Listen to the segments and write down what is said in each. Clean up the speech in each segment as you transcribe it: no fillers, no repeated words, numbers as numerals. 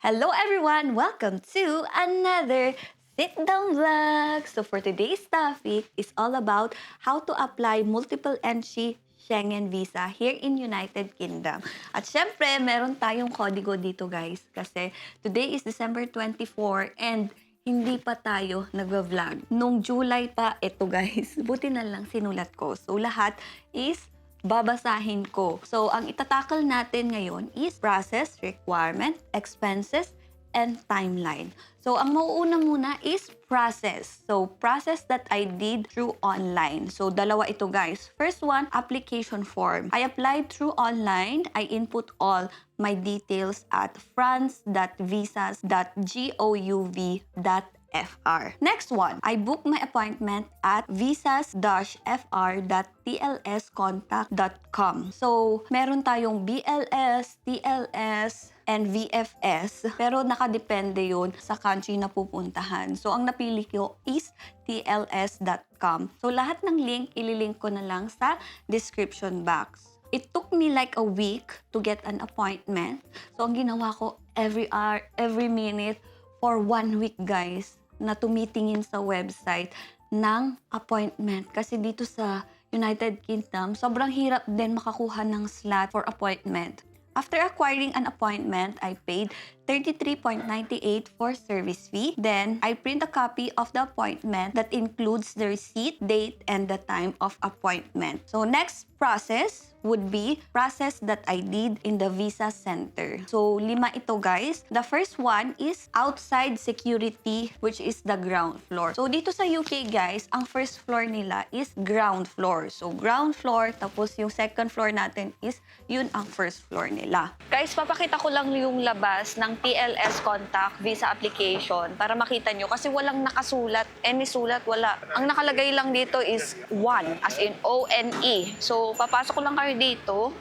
Hello everyone! Welcome to another sit-down vlog! So for today's topic is all about how to apply multiple entry Schengen visa here in United Kingdom. At syempre, meron tayong kodigo dito guys kasi today is December 24 and hindi pa tayo nag-vlog. Nung July pa ito guys. Buti na lang sinulat ko. So lahat is babasahin ko. So, ang itatakal natin ngayon is process, requirement, expenses, and timeline. So, ang mauuna muna is process. So, process that I did through online. So, dalawa ito guys. First one, application form. I applied through online. I input all my details at france.visas.gouv.fr. Next one, I booked my appointment at visas-fr.tlscontact.com. So, meron tayong BLS, TLS, and VFS. Pero nakadepende yun sa country na pupuntahan. So, ang napili ko is tls.com. So, lahat ng link, ililink ko na lang sa description box. It took me like a week to get an appointment. So, ang ginawa ko every hour, every minute, for 1 week, guys, na tumitingin sa website ng appointment. Kasi dito sa United Kingdom, sobrang hirap din makakuha ng slot for appointment. After acquiring an appointment, I paid 33.98 for service fee. Then, I print a copy of the appointment that includes the receipt, date, and the time of appointment. So, next process would be process that I did in the visa center. So, 5 ito guys. The first one is outside security, which is the ground floor. So, dito sa UK guys, ang first floor nila is ground floor. So, ground floor, tapos yung second floor natin is yun ang first floor nila. Guys, papakita ko lang yung labas ng TLS Contact visa application para makita nyo kasi walang nakasulat. Any sulat, wala. Ang nakalagay lang dito is 1, as in O-N-E. So, papasok ko lang kayo dito.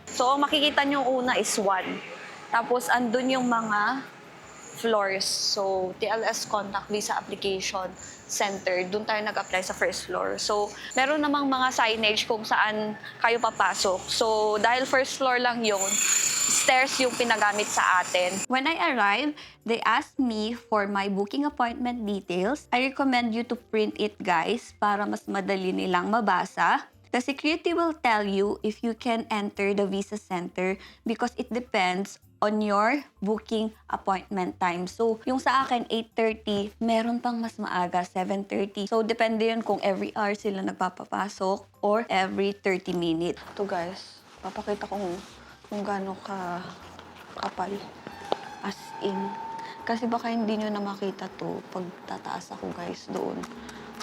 So, ang makikita nyo una is 1. Tapos, andun yung mga floors. So, TLS Contact Visa Application Center. Doon tayo nag-apply sa first floor. So, meron namang mga signage kung saan kayo papasok. So, dahil first floor lang yun, stairs yung pinagamit sa atin. When I arrived, they asked me for my booking appointment details. I recommend you to print it, guys, para mas madali nilang mabasa. The security will tell you if you can enter the visa center because it depends on your booking appointment time. So, yung sa akin, 8:30, meron pang mas maaga, 7:30. So, depende yun kung every hour sila nagpapapasok or every 30 minutes. Ito guys, papakita ko kung gaano ka kapal. As in. Kasi baka hindi nyo na makita to pag tataas ako guys doon.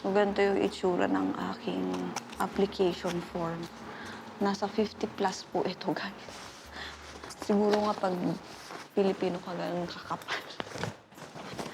So, ganito yung itsura ng aking application form. Nasa 50 plus po ito guys. Siguro nga pag Pilipino ka ganun kakapal.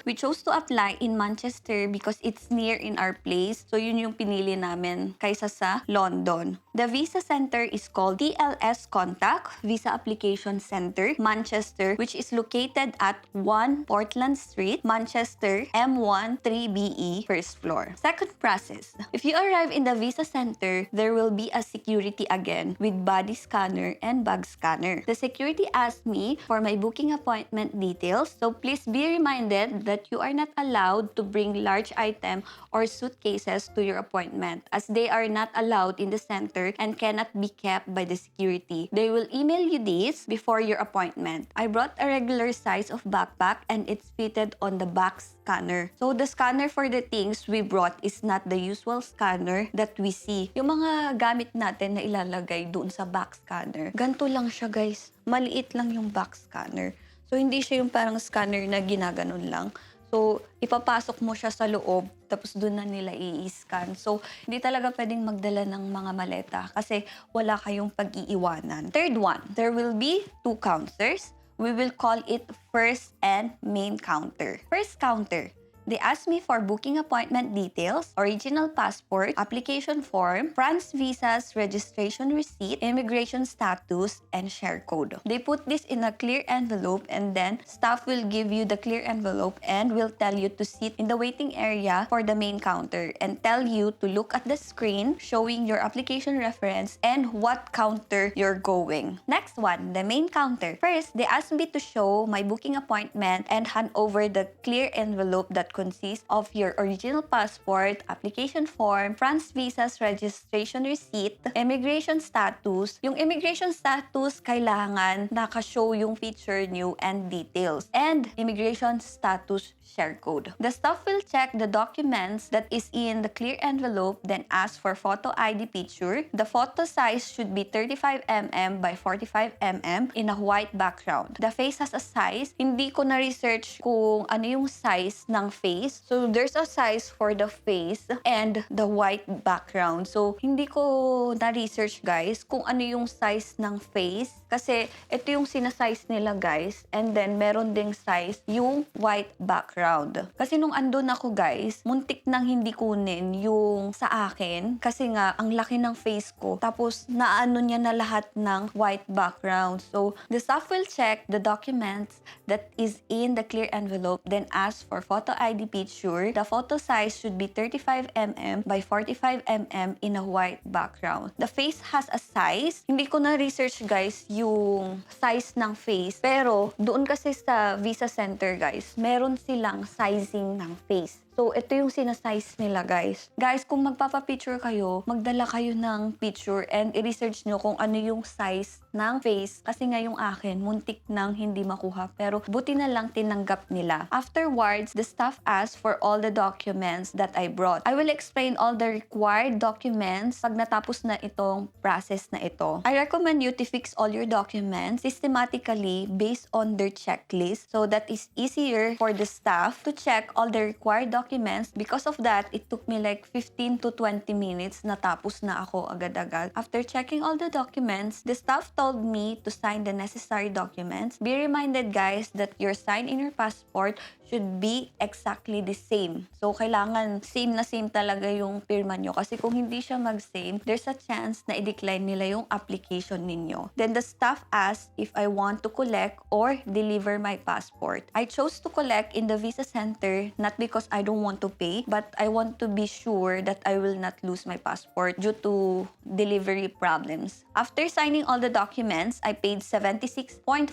We chose to apply in Manchester because it's near in our place. So, yun yung pinili namin kaysa sa London. The visa center is called TLS Contact Visa Application Center, Manchester, which is located at 1 Portland Street, Manchester, M1 3BE, first floor. Second process. If you arrive in the visa center, there will be a security again with body scanner and bag scanner. The security asked me for my booking appointment details. So, please be reminded that you are not allowed to bring large item or suitcases to your appointment as they are not allowed in the center and cannot be kept by the security. They will email you these before your appointment. I brought a regular size of backpack and it's fitted on the back scanner. So the scanner for the things we brought is not the usual scanner that we see. Yung mga gamit natin na ilalagay doon sa back scanner, ganito lang siya guys. Maliit lang yung back scanner. So, hindi siya yung parang scanner na ginaganon lang. So, ipapasok mo siya sa loob, tapos doon na nila i-scan. So, hindi talaga pwedeng magdala ng mga maleta kasi wala kayong pag-iiwanan. Third one, there will be 2 counters. We will call it first and main counter. First counter. They asked me for booking appointment details, original passport, application form, France visas, registration receipt, immigration status, and share code. They put this in a clear envelope and then staff will give you the clear envelope and will tell you to sit in the waiting area for the main counter and tell you to look at the screen showing your application reference and what counter you're going. Next one, the main counter. First, they asked me to show my booking appointment and hand over the clear envelope that consists of your original passport, application form, France visas registration receipt, immigration status. Yung immigration status, kailangan nakashow yung feature nyo and details. And immigration status share code. The staff will check the documents that is in the clear envelope, then ask for photo ID picture. The photo size should be 35 mm by 45 mm in a white background. The face has a size. Hindi ko na-research kung ano yung size ng face. So, there's a size for the face and the white background. So, hindi ko na-research, guys, kung ano yung size ng face. Kasi, ito yung sinasize nila, guys. And then, meron ding size yung white background. Kasi nung andun ako, guys, muntik nang hindi kunin yung sa akin. Kasi nga, ang laki ng face ko. Tapos, naano niya na lahat ng white background. So, the staff will check the documents that is in the clear envelope, then ask for photo ID picture. The photo size should be 35 mm by 45 mm in a white background. The face has a size. Hindi ko na-research, guys, yung size ng face. Pero, doon kasi sa Visa Center, guys, meron silang sizing ng face. So, ito yung sinasize nila, guys. Guys, kung magpapapicture kayo, magdala kayo ng picture and i-research nyo kung ano yung size ng face. Kasi nga yung akin, muntik nang hindi makuha. Pero, buti na lang tinanggap nila. Afterwards, the staff asked for all the documents that I brought. I will explain all the required documents pag natapos na itong process na ito. I recommend you to fix all your documents systematically based on their checklist so that is easier for the staff to check all the required documents. Because of that, it took me like 15 to 20 minutes. Natapos na ako agad-agad. After checking all the documents, the staff told me to sign the necessary documents. Be reminded, guys, that your sign in your passport should be exactly the same. So, kailangan same na same talaga yung pirma nyo. Kasi kung hindi siya mag-same, there's a chance na i-decline nila yung application ninyo. Then, the staff asked if I want to collect or deliver my passport. I chose to collect in the Visa Center, not because I don't want to pay, but I want to be sure that I will not lose my passport due to delivery problems. After signing all the documents, I paid 76.47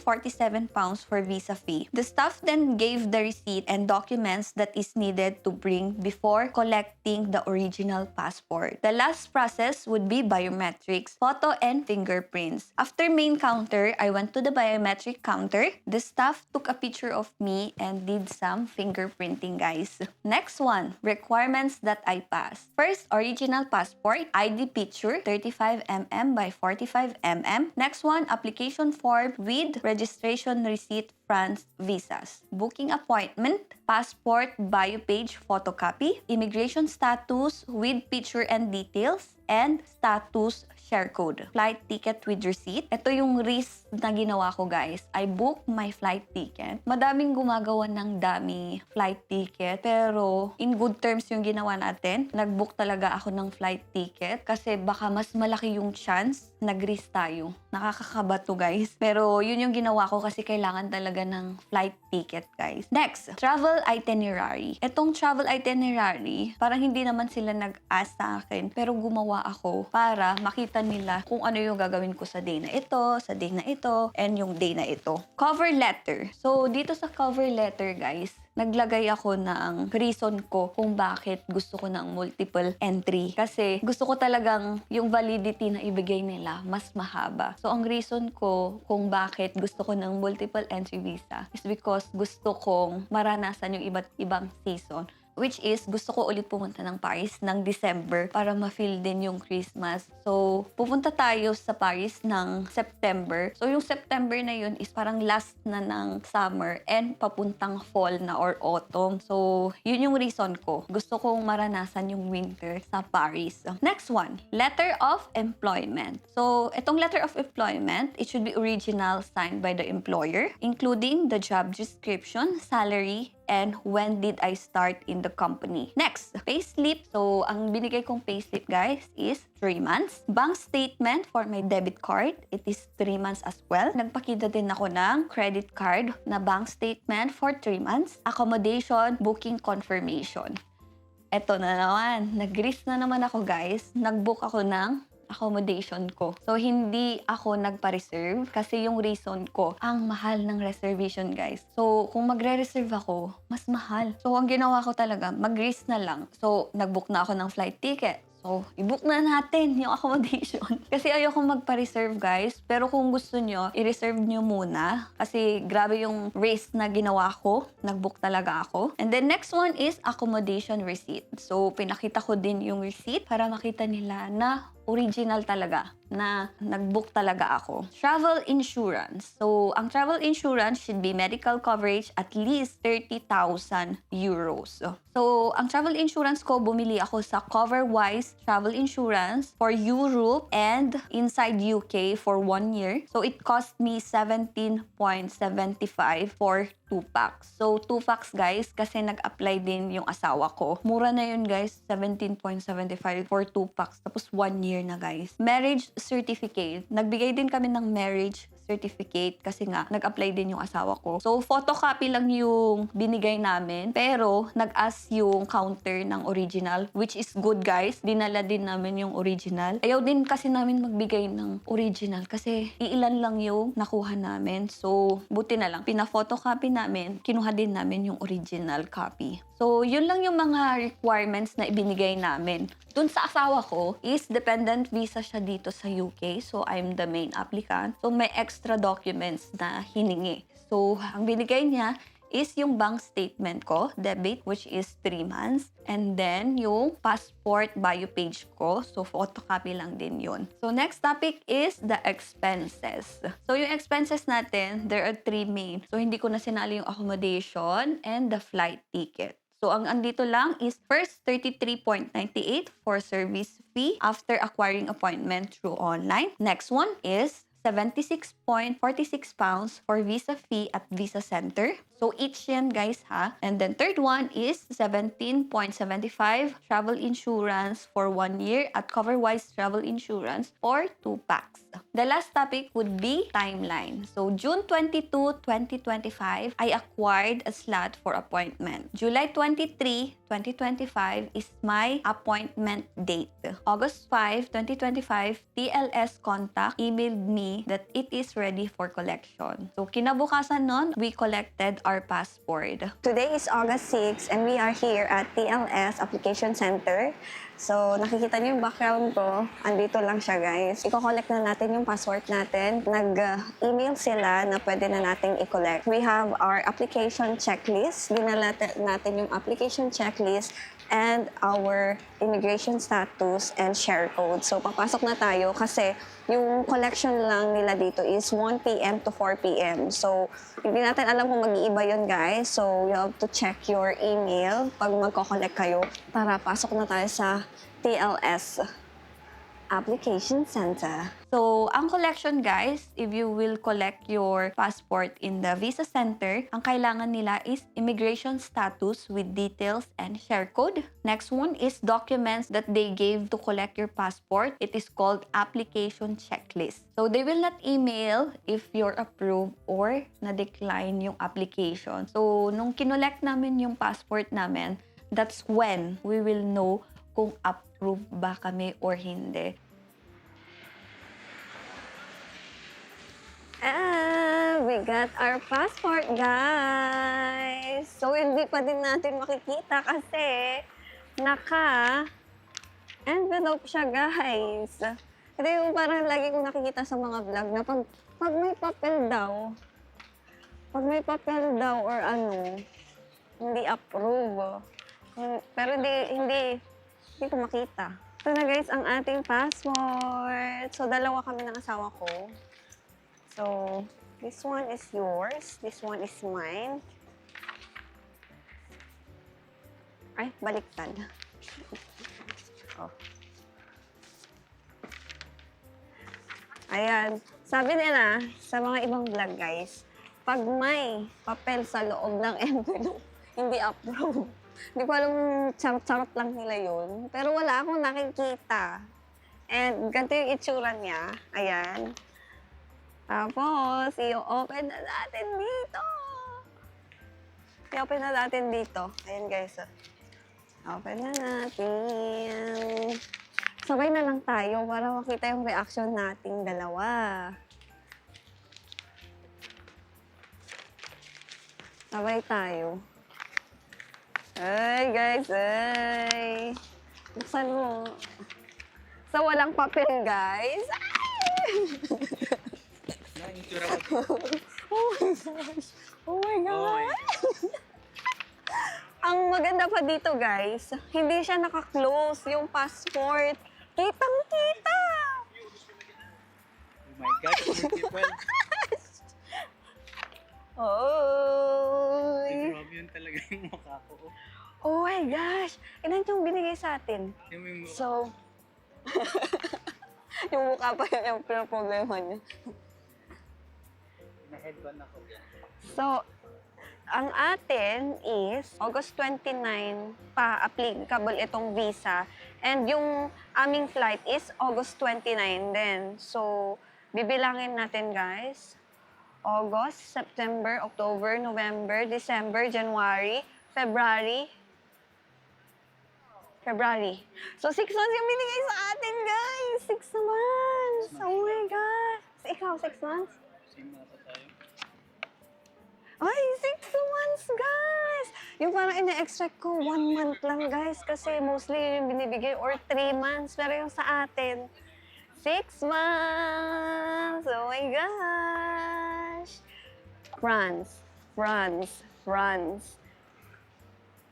pounds for visa fee. The staff then gave the receipt and documents that is needed to bring before collecting the original passport. The last process would be biometrics, photo and fingerprints. After main counter, I went to the biometric counter. The staff took a picture of me and did some fingerprinting, guys. Next one, requirements that I passed. First, original passport, ID picture, 35 mm by 45 mm. Next one, application form with registration receipt, France visas. Booking appointment, passport, bio page, photocopy, immigration status with picture and details, and status share code. Flight ticket with receipt. Ito yung risk na ginawa ko, guys. I booked my flight ticket. Madaming gumagawa ng dami flight ticket, pero in good terms yung ginawa natin. Nag-book talaga ako ng flight ticket kasi baka mas malaki yung chance nag-risk tayo. Nakakakaba to, guys. Pero yun yung ginawa ko kasi kailangan talaga ng flight ticket, guys. Next, travel itinerary. Itong travel itinerary, parang hindi naman sila nag-ask sa akin, pero gumawa ako para makita nila kung ano yung gagawin ko sa day na ito, and yung day na ito. Cover letter. So, dito sa cover letter, guys, naglagay ako ng reason ko kung bakit gusto ko ng multiple entry. Kasi gusto ko talagang yung validity na ibigay nila mas mahaba. So, ang reason ko kung bakit gusto ko ng multiple entry visa is because gusto kong maranasan yung iba't ibang season. Which is, gusto ko ulit pumunta ng Paris ng December para ma-feel din yung Christmas. So, pupunta tayo sa Paris ng September. So, yung September na yun is parang last na ng summer and papuntang fall na or autumn. So, yun yung reason ko. Gusto kong maranasan yung winter sa Paris. Next one, letter of employment. So, itong letter of employment, it should be original signed by the employer, including the job description, salary, and when did I start in the company. Next, payslip. So, ang binigay kong payslip, guys, is 3 months. Bank statement for my debit card, it is 3 months as well. Nagpakita din ako ng credit card na bank statement for 3 months. Accommodation, booking confirmation. Eto na naman, nag-risk na naman ako, guys. Nag-book ako ng accommodation ko. So, hindi ako nagpa-reserve kasi yung reason ko, ang mahal ng reservation, guys. So, kung magre-reserve ako, mas mahal. So, ang ginawa ko talaga, mag-risk na lang. So, nag-book na ako ng flight ticket. So, i-book na natin yung accommodation. Kasi ayokong magpa-reserve, guys. Pero kung gusto nyo, i-reserve nyo muna. Kasi grabe yung risk na ginawa ko. Nag-book talaga ako. And then next one is accommodation receipt. So, pinakita ko din yung receipt para makita nila na original talaga, na nag-book talaga ako. Travel insurance. So, ang travel insurance should be medical coverage at least 30,000 euros. So, ang travel insurance ko, bumili ako sa CoverWise Travel Insurance for Europe and inside UK for 1 year. So, it cost me 17.75 for 2 packs. So, 2 packs, guys, kasi nag-apply din yung asawa ko. Mura na yun, guys. 17.75 for 2 packs. Tapos 1 year na, guys. Marriage certificate. Nagbigay din kami ng marriage certificate kasi nga, nag-apply din yung asawa ko. So, photocopy lang yung binigay namin. Pero, nag-ask yung counter ng original, which is good, guys. Dinala din namin yung original. Ayaw din kasi namin magbigay ng original kasi iilan lang yung nakuha namin. So, buti na lang. Pina-photocopy namin, kinuha din namin yung original copy. So, yun lang yung mga requirements na ibinigay namin. Dun sa asawa ko is dependent visa siya dito sa UK. So, I'm the main applicant. So, may extra documents na hiningi. So, ang binigay niya is yung bank statement ko, debit, which is 3 months. And then, yung passport bio page ko. So, photocopy lang din yun. So, next topic is the expenses. So, yung expenses natin, there are 3 main. So, hindi ko na sinali yung accommodation and the flight ticket. So, ang andito lang is first 33.98 for service fee after acquiring appointment through online. Next one is 76.46 pounds for visa fee at visa center. So, each yan, guys, ha? And then, third one is 17.75 travel insurance for 1 year at CoverWise Travel Insurance for 2 packs. The last topic would be timeline. So, June 22, 2025, I acquired a slot for appointment. July 23, 2025 is my appointment date. August 5, 2025, TLS contact emailed me that it is ready for collection. So, kinabukasan nun, we collected our passport. Today is August 6 and we are here at TLS Application Center. So, nakikita niyo yung background ko. Andito lang siya, guys. Iko-collect na natin yung passport natin. Nag-email sila na pwede na nating i-collect. We have our application checklist. Dinala natin yung application checklist and our immigration status and share code. So, papasok na tayo kasi yung collection lang nila dito is 1 p.m. to 4 p.m. So, hindi natin alam kung mag-iiba yun, guys. So, you have to check your email pag magko-collect kayo. Tara, pasok na tayo sa TLS Application Center. So, ang collection, guys, if you will collect your passport in the visa center, ang kailangan nila is immigration status with details and share code. Next one is documents that they gave to collect your passport. It is called application checklist. So, they will not email if you're approved or na-decline yung application. So, nung kinolect namin yung passport namin, that's when we will know kung approved ba kami or hindi. We got our passport, guys! So, hindi pa din natin makikita kasi naka-envelope siya, guys. Kasi yung parang lagi kong nakikita sa mga vlog na pag may papel daw or ano, hindi approve. Pero hindi ko makita. Ito na, guys, ang ating passport. So, dalawa kami ng asawa ko. So, this one is yours. This one is mine. Ay, baliktad. Oh. Ayan. Sabi nila sa mga ibang vlog, guys, pag may papel sa loob ng envelope, hindi approve. Hindi ko alam, charot-charot lang nila yun. Pero wala akong nakikita. And ganito yung itsura niya. Ayan. Tapos, i-open na natin dito. I-open na natin dito. Ayan guys. Open na natin. Sabay na lang tayo para makita yung reaction nating dalawa. Sabay tayo. Ay, guys, ay. Buksan mo. Sa walang papel, guys. Ay! Oh my gosh. Oh my gosh. Ang maganda pa dito, guys, hindi siya naka-close yung passport. Kitang-kita. Oh my God, beautiful. Oy. Grabe yun talaga yung mukha ko. Oh my gosh. Ilan yung binigay sa atin? Yung mukha. So, yung mukha pa yun yung problema niya. Na-headband ako. So, ang atin is August 29 pa applicable itong visa. And yung aming flight is August 29 din. So, bibilangin natin guys. August, September, October, November, December, January, February. So, 6 months yung binigay sa atin, guys. 6 months. Oh my gosh. Ikaw, 6 months? Same na tayo. Ay, 6 months, guys! Yung parang ina-expect ko 1 month lang, guys. Kasi mostly yung binibigay or 3 months. Pero yung sa atin, 6 months! Oh my gosh! France.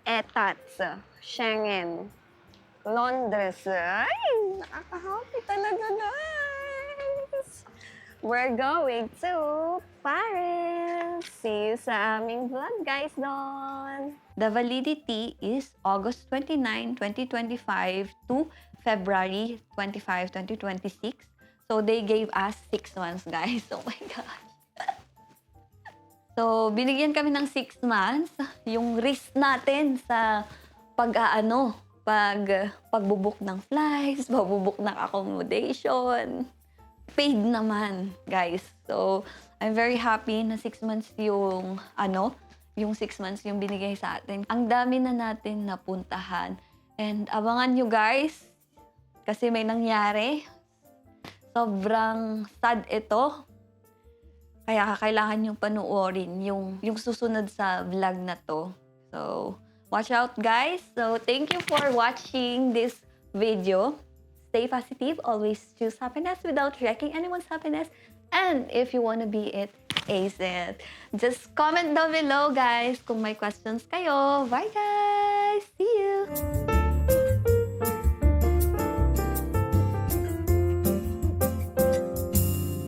Etats, Schengen, Londres. Ay, nakaka-happy talaga, guys! We're going to Paris. See you sa aming vlog, guys, doon. The validity is August 29, 2025 to February 25, 2026. So, they gave us 6 months, guys. Oh my gosh. So, binigyan kami ng 6 months. Yung risk natin sa pagbubuk ng flights, pagbubuk ng accommodation. Paid naman, guys. So, I'm very happy na 6 months yung 6 months yung binigay sa atin. Ang dami na natin napuntahan. And abangan nyo, guys, kasi may nangyari. Sobrang sad ito. Kaya kailangan nyo panuorin yung susunod sa vlog na to. So, watch out, guys. So, thank you for watching this video. Stay positive. Always choose happiness without wrecking anyone's happiness. And if you wanna be it, ace it. Just comment down below, guys, kung may questions kayo. Bye, guys! See you!